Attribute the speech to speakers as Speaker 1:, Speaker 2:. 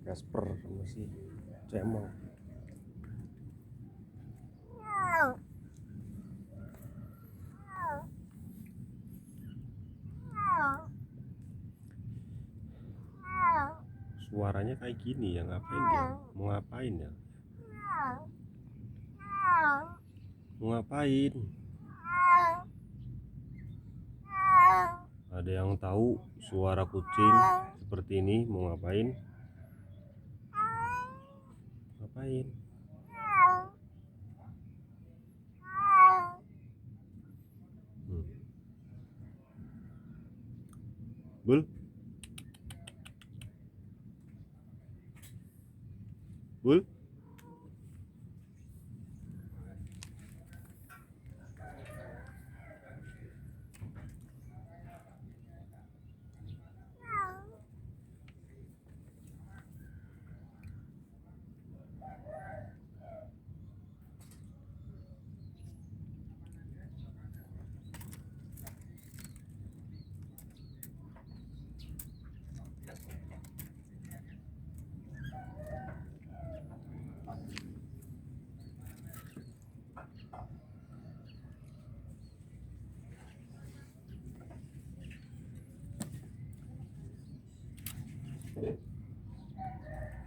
Speaker 1: Casper sama si Cemong. Suaranya kayak gini ya, ngapain dia? Mau ngapain ya? Mau ngapain? Ada yang tahu suara kucing seperti ini mau ngapain? Ngapain? Bul? Bul?